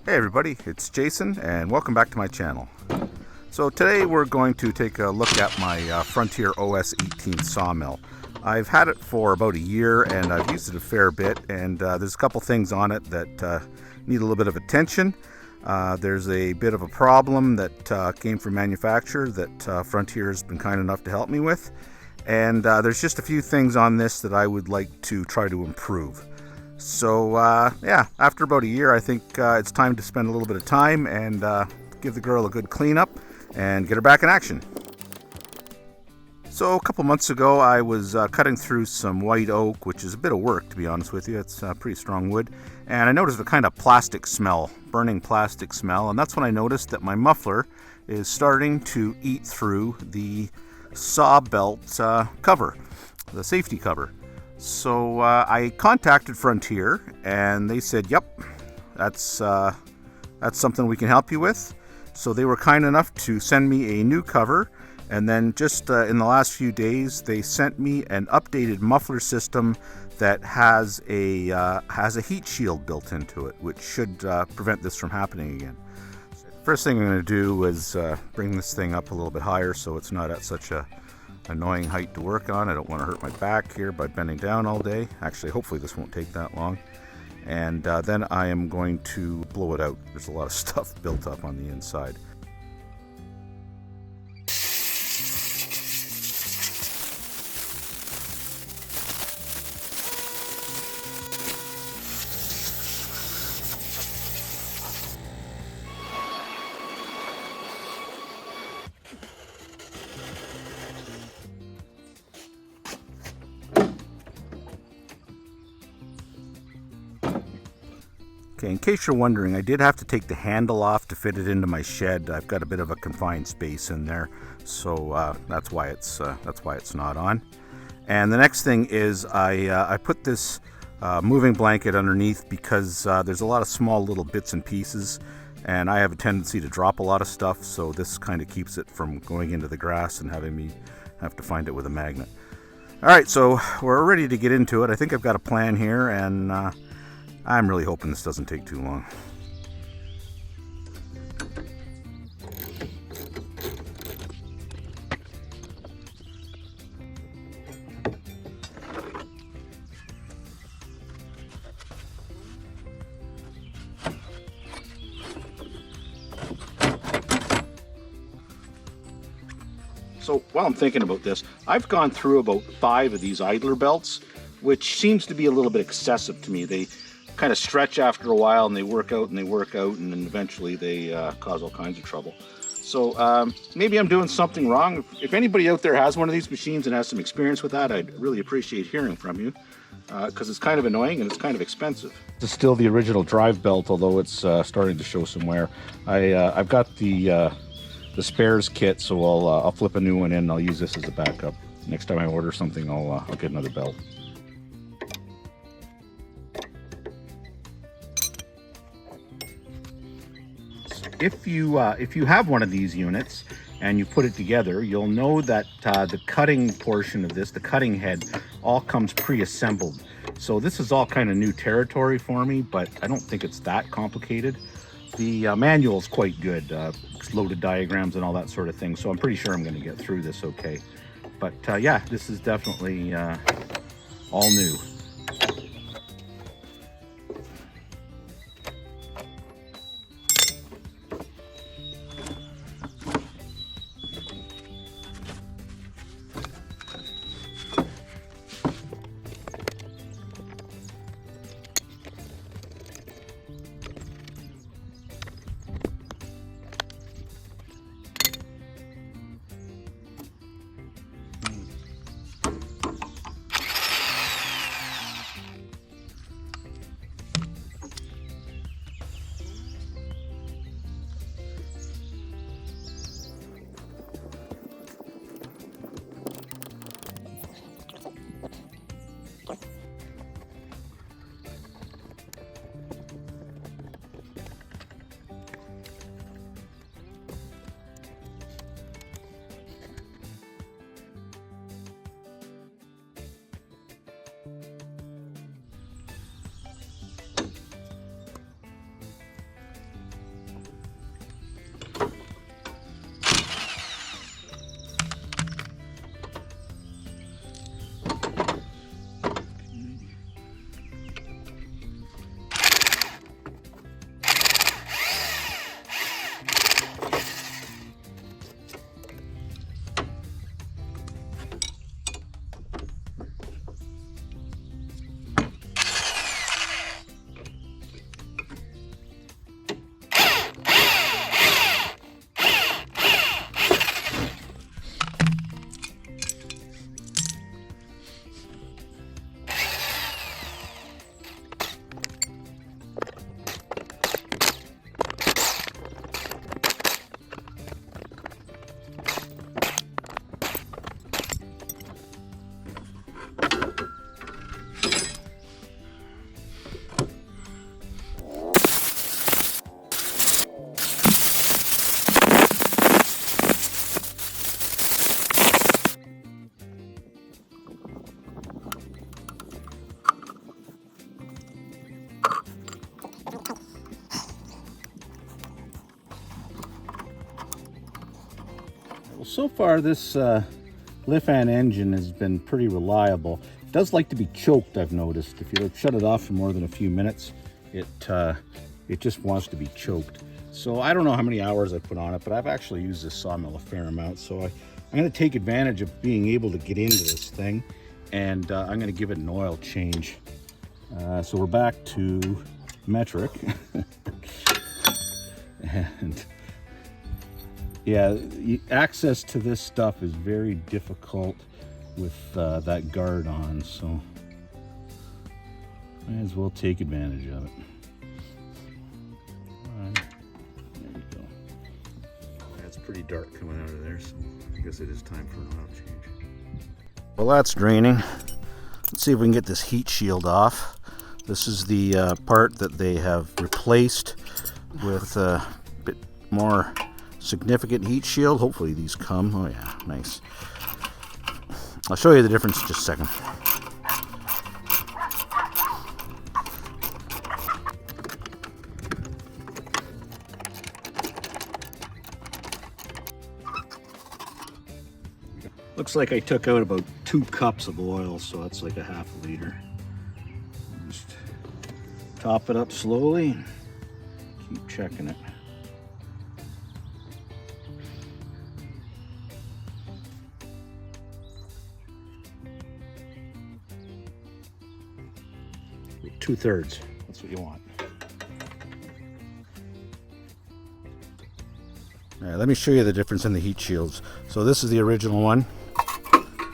Hey everybody, it's Jason and welcome back to my channel. So today we're going to take a look at my Frontier OS18 sawmill. I've had it for about a year and I've used it a fair bit, and there's a couple things on it that need a little bit of attention. There's a bit of a problem that came from manufacturer that Frontier has been kind enough to help me with, and there's just a few things on this that I would like to try to improve. So yeah, after about a year, I think it's time to spend a little bit of time and give the girl a good cleanup and get her back in action. So a couple months ago, I was cutting through some white oak, which is a bit of work, to be honest with you. It's pretty strong wood, and I noticed a kind of plastic smell, burning plastic smell, and that's when I noticed that my muffler is starting to eat through the saw belt cover, the safety cover. So I contacted Frontier, and they said, "Yep, that's something we can help you with." So they were kind enough to send me a new cover, and then just in the last few days, they sent me an updated muffler system that has a heat shield built into it, which should prevent this from happening again. First thing I'm going to do is bring this thing up a little bit higher so it's not at such a annoying height to work on. I don't want to hurt my back here by bending down all day. Actually, hopefully this won't take that long. And then I am going to blow it out. There's a lot of stuff built up on the inside. Okay, in case you're wondering, I did have to take the handle off to fit it into my shed. I've got a bit of a confined space in there, so that's why it's not on. And the next thing is I put this moving blanket underneath because there's a lot of small little bits and pieces, and I have a tendency to drop a lot of stuff, so this kind of keeps it from going into the grass and having me have to find it with a magnet. All right, so we're ready to get into it. I think I've got a plan here, and I'm really hoping this doesn't take too long. So while I'm thinking about this, I've gone through about 5 of these idler belts, which seems to be a little bit excessive to me. They kind of stretch after a while, and they work out, and then eventually they cause all kinds of trouble. So maybe I'm doing something wrong. If anybody out there has one of these machines and has some experience with that, I'd really appreciate hearing from you, because it's kind of annoying and it's kind of expensive. This is still the original drive belt, although it's starting to show some wear. I've got the spares kit, so I'll flip a new one in, and I'll use this as a backup. Next time I order something, I'll get another belt. If you have one of these units and you put it together, you'll know that the cutting portion of this, the cutting head, all comes pre-assembled. So this is all kind of new territory for me, but I don't think it's that complicated. The manual is quite good, loaded diagrams and all that sort of thing, so I'm pretty sure I'm going to get through this okay. But yeah, this is definitely all new. Well, so far this lift-fan engine has been pretty reliable. It does like to be choked, I've noticed. If you shut it off for more than a few minutes, it just wants to be choked. So I don't know how many hours I put on it, but I've actually used this sawmill a fair amount. So I'm going to take advantage of being able to get into this thing, and I'm going to give it an oil change. So we're back to metric. And yeah, access to this stuff is very difficult with that guard on, so might as well take advantage of it. There we go. That's pretty dark coming out of there, so I guess it is time for an oil change. Well, that's draining. Let's see if we can get this heat shield off. This is the part that they have replaced with a bit more significant heat shield. Hopefully these come. Oh yeah, nice. I'll show you the difference in just a second. Looks like I took out about 2 cups of oil, so that's like a half a liter. Just top it up slowly. Keep checking it. Two-thirds. That's what you want. All right, let me show you the difference in the heat shields. So this is the original one.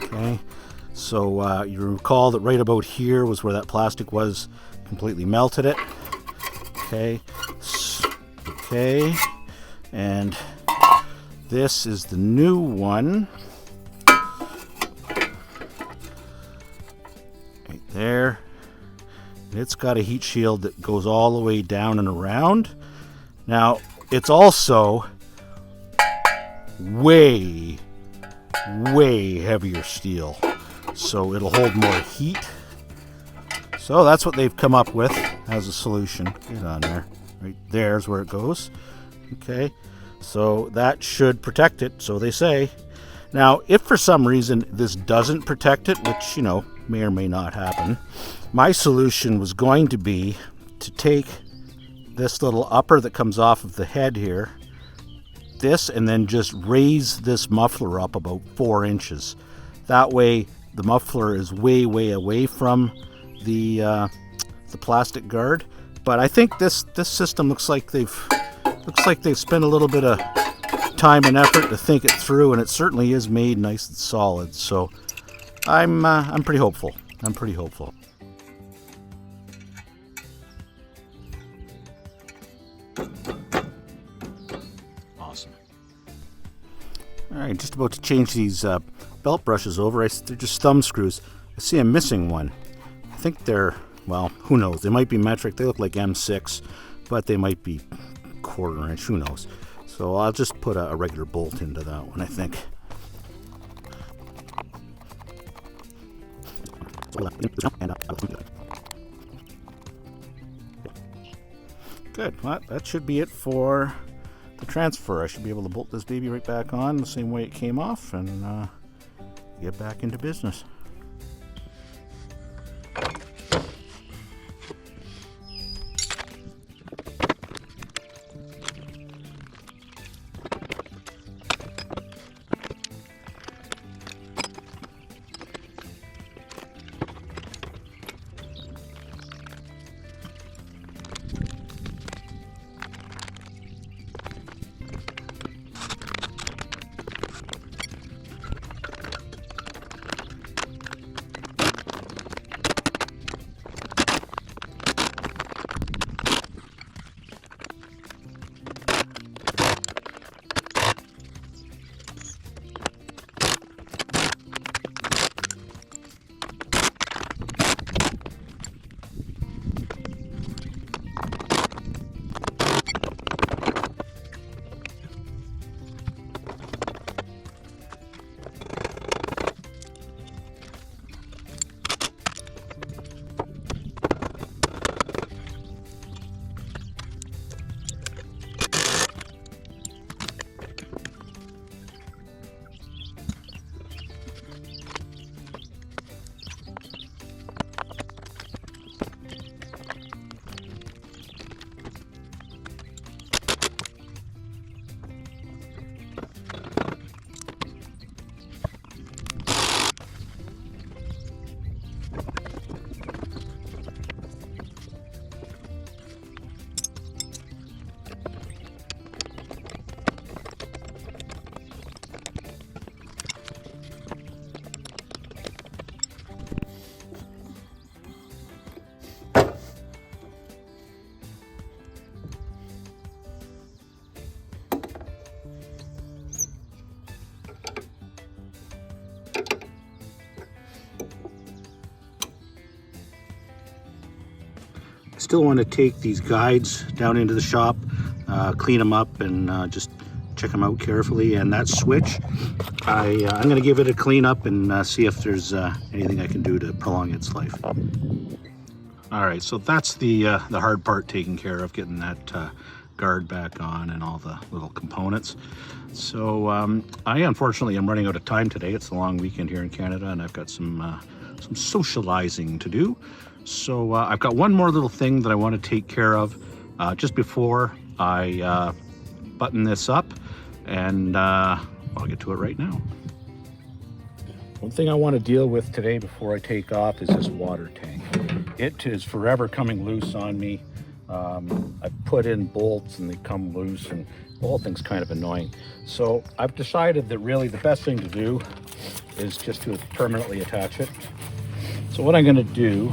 Okay. So you recall that right about here was where that plastic was, completely melted it. Okay. Okay. And this is the new one. Right there. It's got a heat shield that goes all the way down and around. Now, it's also way heavier steel, so it'll hold more heat. So that's what they've come up with as a solution. Get on there. Right there's where it goes. Okay, so that should protect it, so they say. Now, if for some reason this doesn't protect it, which, you know, may or may not happen, my solution was going to be to take this little upper that comes off of the head here, this, and then just raise this muffler up about 4 inches. That way the muffler is way away from the plastic guard. But I think this system looks like they've spent a little bit of time and effort to think it through, and it certainly is made nice and solid. So I'm pretty hopeful. I'm pretty hopeful. Awesome. All right, just about to change these belt brushes over. They're just thumb screws. I see I'm missing one. I think they're, well, who knows? They might be metric. They look like M6, but they might be 1/4 inch. Who knows? So I'll just put a regular bolt into that one, I think. Good. Well, that should be it for the transfer. I should be able to bolt this baby right back on the same way it came off and get back into business. still want to take these guides down into the shop, clean them up, and just check them out carefully. And that switch, I'm going to give it a clean up and see if there's anything I can do to prolong its life. All right, so that's the hard part taken care of, getting that guard back on and all the little components. So I unfortunately am running out of time today. It's a long weekend here in Canada, and I've got some socializing to do. So I've got one more little thing that I want to take care of just before I button this up, and I'll get to it right now. One thing I want to deal with today before I take off is this water tank. It is forever coming loose on me. I put in bolts and they come loose, and the whole thing's kind of annoying. So I've decided that really the best thing to do is just to permanently attach it. So what I'm going to do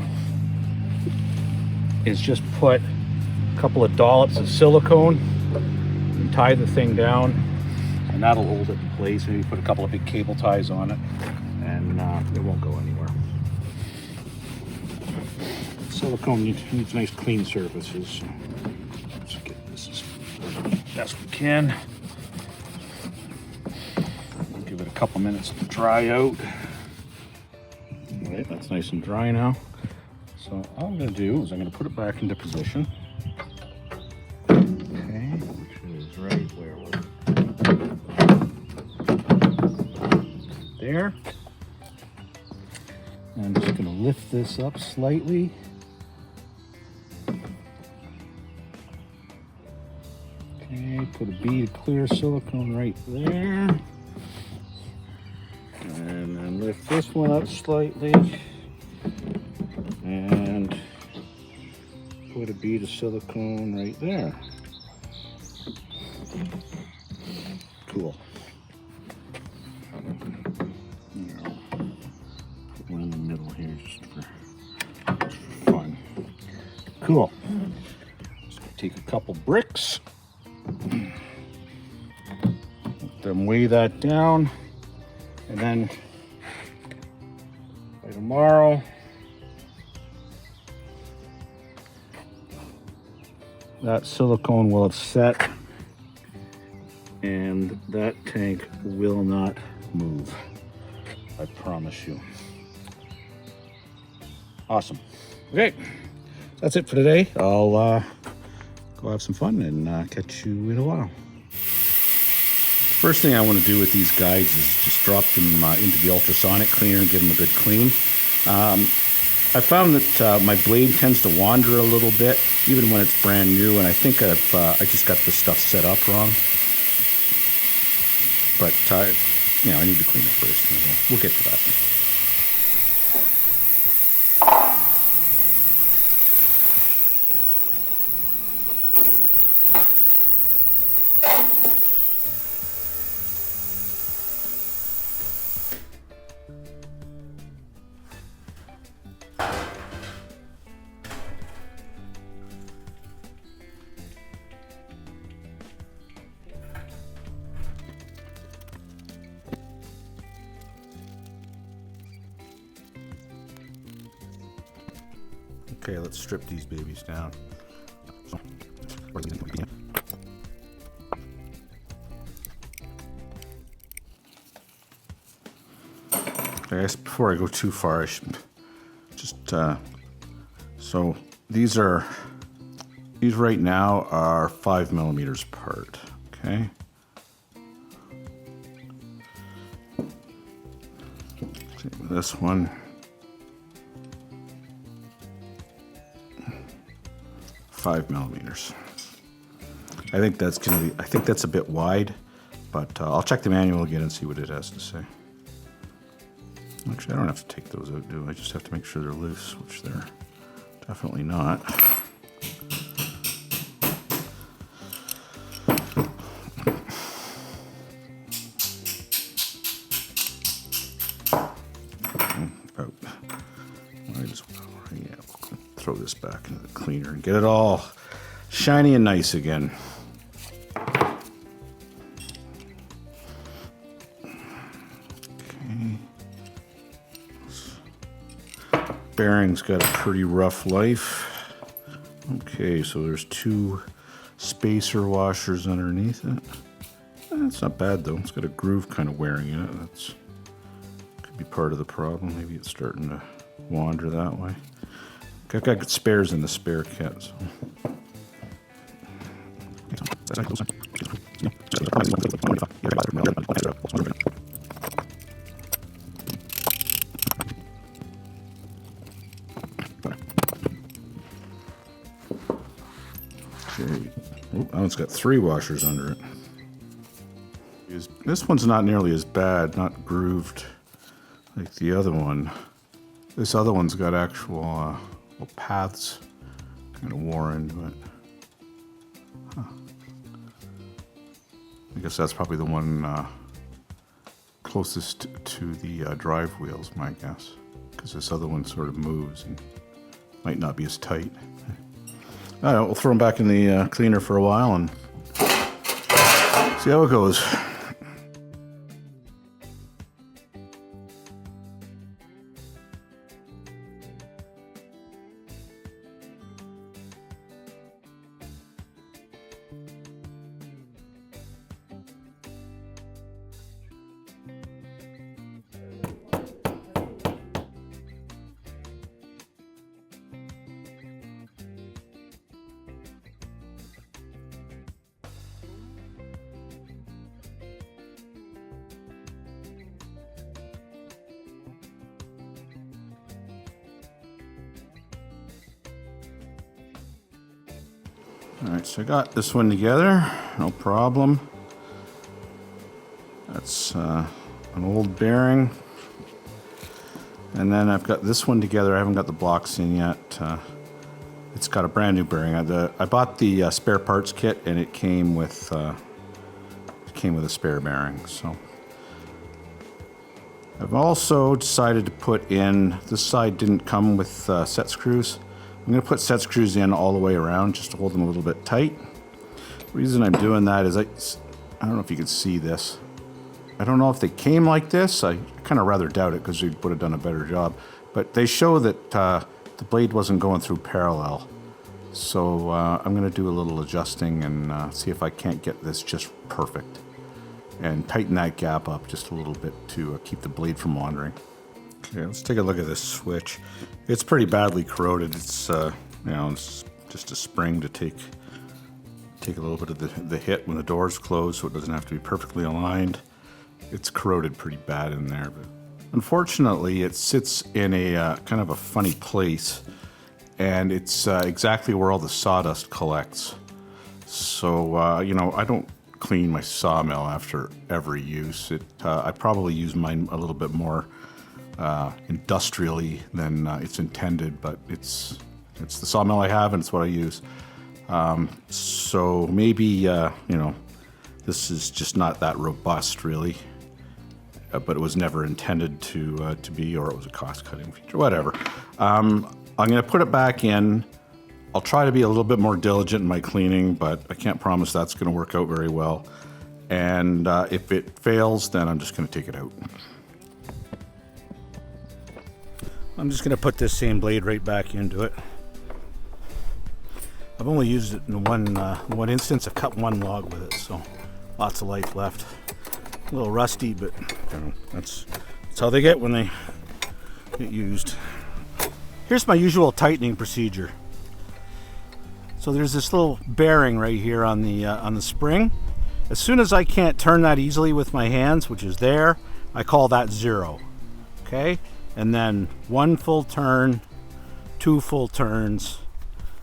is just put a couple of dollops of silicone and tie the thing down, and that'll hold it in place. Maybe put a couple of big cable ties on it, and it won't go anywhere. Silicone needs nice clean surfaces. So let's get this as best we can. We'll give it a couple minutes to dry out. All right, that's nice and dry now. So all I'm going to do is I'm going to put it back into position. Okay, which is right where we're there. I'm just going to lift this up slightly. Okay, put a bead of clear silicone right there. And then lift this one up slightly. And put a bead of silicone right there. Cool. Put one in the middle here just for fun. Cool. Just gonna take a couple bricks. Then weigh that down, and then by tomorrow that silicone will have set and that tank will not move. I promise you. Awesome. Okay, that's it for today. I'll go have some fun and catch you in a while. First thing I want to do with these guides is just drop them into the ultrasonic cleaner and give them a good clean. I found that my blade tends to wander a little bit, even when it's brand new, and I think I just got this stuff set up wrong. But I need to clean it first. We'll get to that. Okay, let's strip these babies down. I guess before I go too far, I should just so these right now are 5 millimeters apart. Okay. This one. 5 millimeters. I think that's a bit wide, but I'll check the manual again and see what it has to say. Actually, I don't have to take those out, do I? Just have to make sure they're loose, which they're definitely not. Throw this back into the cleaner and get it all shiny and nice again. Okay. Bearing's got a pretty rough life. Okay, so there's 2 spacer washers underneath it. It's not bad though. It's got a groove kind of wearing in it. That's could be part of the problem. Maybe it's starting to wander that way. I've got spares in the spare kit. So. Okay. Oh, now it's got 3 washers under it. This one's not nearly as bad, not grooved like the other one. This other one's got actual paths kind of wore into it. Huh. I guess that's probably the one closest to the drive wheels, my guess, because this other one sort of moves and might not be as tight. All right, we'll throw them back in the cleaner for a while and see how it goes. Alright, so I got this one together, no problem. That's an old bearing. And then I've got this one together. I haven't got the blocks in yet. It's got a brand new bearing. I bought the spare parts kit and it came with a spare bearing. So I've also decided to put in, this side didn't come with set screws. I'm going to put set screws in all the way around just to hold them a little bit tight. The reason I'm doing that is I don't know if you can see this. I don't know if they came like this. I kind of rather doubt it because we would have done a better job. But they show that the blade wasn't going through parallel. So I'm going to do a little adjusting and see if I can't get this just perfect. And tighten that gap up just a little bit to keep the blade from wandering. Okay, let's take a look at this switch. It's pretty badly corroded. It's it's just a spring to take a little bit of the hit when the doors close, so it doesn't have to be perfectly aligned. It's corroded pretty bad in there, but unfortunately, it sits in a kind of a funny place, and it's exactly where all the sawdust collects. So I don't clean my sawmill after every use. I probably use mine a little bit more industrially than it's intended, but it's the sawmill I have and it's what I use. So maybe this is just not that robust, really. But it was never intended to be, or it was a cost-cutting feature, whatever. I'm going to put it back in. I'll try to be a little bit more diligent in my cleaning, but I can't promise that's going to work out very well. And if it fails, then I'm just going to take it out. I'm just going to put this same blade right back into it. I've only used it in one instance. I've cut one log with it, so lots of life left. A little rusty, but that's how they get when they get used. Here's my usual tightening procedure. So there's this little bearing right here on the spring. As soon as I can't turn that easily with my hands, which is there, I call that 0. Okay? And then 1 full turn, 2 full turns,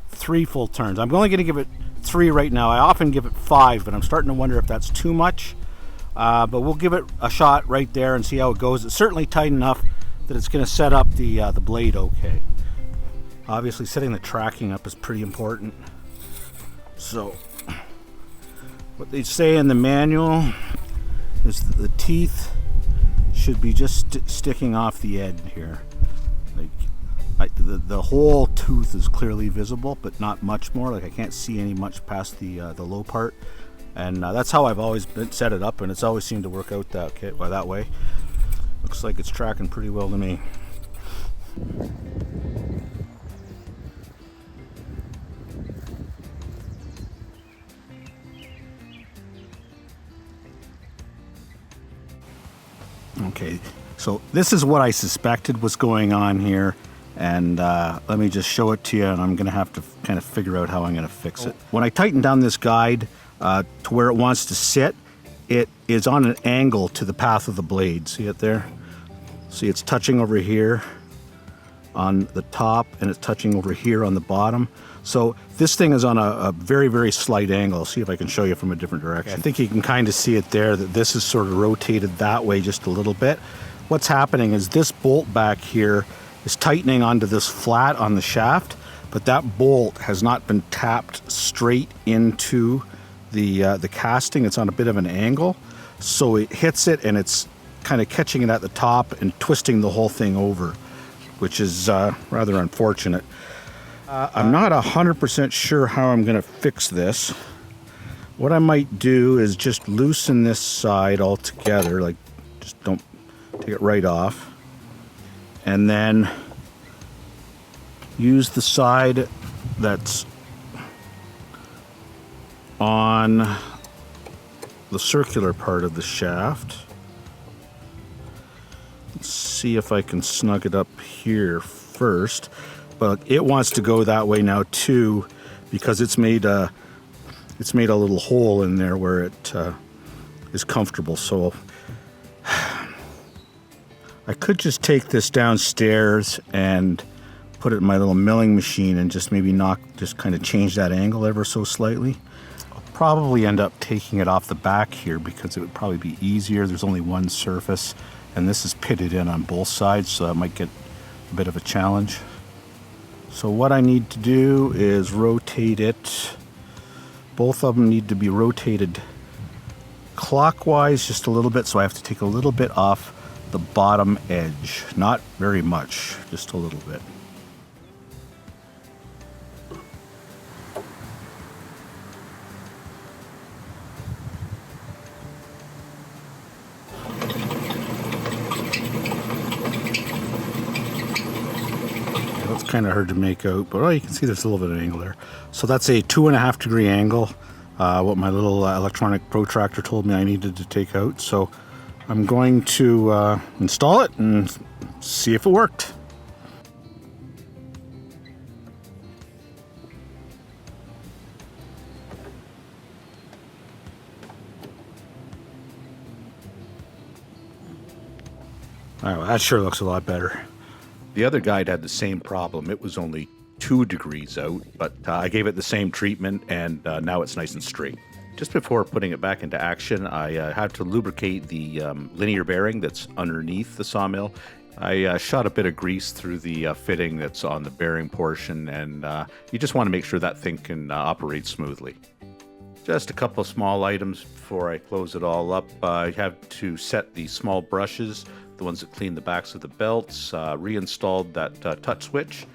3 full turns. I'm only going to give it 3 right now. I often give it 5, but I'm starting to wonder if that's too much. But we'll give it a shot right there and see how it goes. It's certainly tight enough that it's going to set up the blade okay. Obviously, setting the tracking up is pretty important. So, what they say in the manual is that the teeth should be just sticking off the edge here. Like the whole tooth is clearly visible, but not much more. Like I can't see any much past the low part, and that's how I've always set it up, and it's always seemed to work out that way. Looks like it's tracking pretty well to me. Okay, so this is what I suspected was going on here, and let me just show it to you, and I'm going to have to kind of figure out how I'm going to fix it. When I tighten down this guide to where it wants to sit, it is on an angle to the path of the blade. See it there? See, it's touching over here on the top, and it's touching over here on the bottom. So this thing is on a very, very slight angle. I'll see if I can show you from a different direction. I think you can kind of see it there, that this is sort of rotated that way just a little bit. What's happening is this bolt back here is tightening onto this flat on the shaft, but that bolt has not been tapped straight into the casting. It's on a bit of an angle, so it hits it and it's kind of catching it at the top and twisting the whole thing over, which is rather unfortunate. I'm not 100% sure how I'm going to fix this. What I might do is just loosen this side altogether, like just don't take it right off, and then use the side that's on the circular part of the shaft. Let's see if I can snug it up here first. But it wants to go that way now too, because it's made a little hole in there where it is comfortable. So I could just take this downstairs and put it in my little milling machine and just maybe just kind of change that angle ever so slightly. I'll probably end up taking it off the back here because it would probably be easier. There's only one surface, and this is pitted in on both sides, so that might get a bit of a challenge. So what I need to do is rotate it. Both of them need to be rotated clockwise just a little bit, so I have to take a little bit off the bottom edge. Not very much, just a little bit. That's kind of hard to make out, but you can see there's a little bit of angle there. So that's a 2.5 degree angle, what my little electronic protractor told me I needed to take out. So I'm going to install it and see if it worked. Oh, well, that sure looks a lot better. The other guide had the same problem. It was only 2 degrees out, but I gave it the same treatment, and now it's nice and straight. Just before putting it back into action, I had to lubricate the linear bearing that's underneath the sawmill. I shot a bit of grease through the fitting that's on the bearing portion, and you just want to make sure that thing can operate smoothly. Just a couple of small items before I close it all up. I have to set the small brushes, the ones that clean the backs of the belts, reinstalled that touch switch,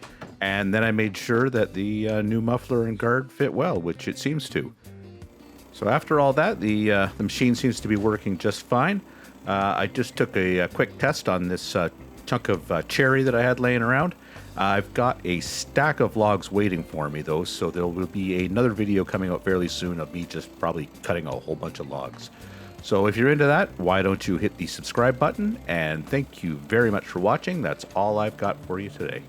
and then I made sure that the new muffler and guard fit well, which it seems to. So after all that, the machine seems to be working just fine. I just took a quick test on this chunk of cherry that I had laying around. I've got a stack of logs waiting for me though, so there will be another video coming out fairly soon of me just probably cutting a whole bunch of logs. So if you're into that, why don't you hit the subscribe button, and thank you very much for watching. That's all I've got for you today.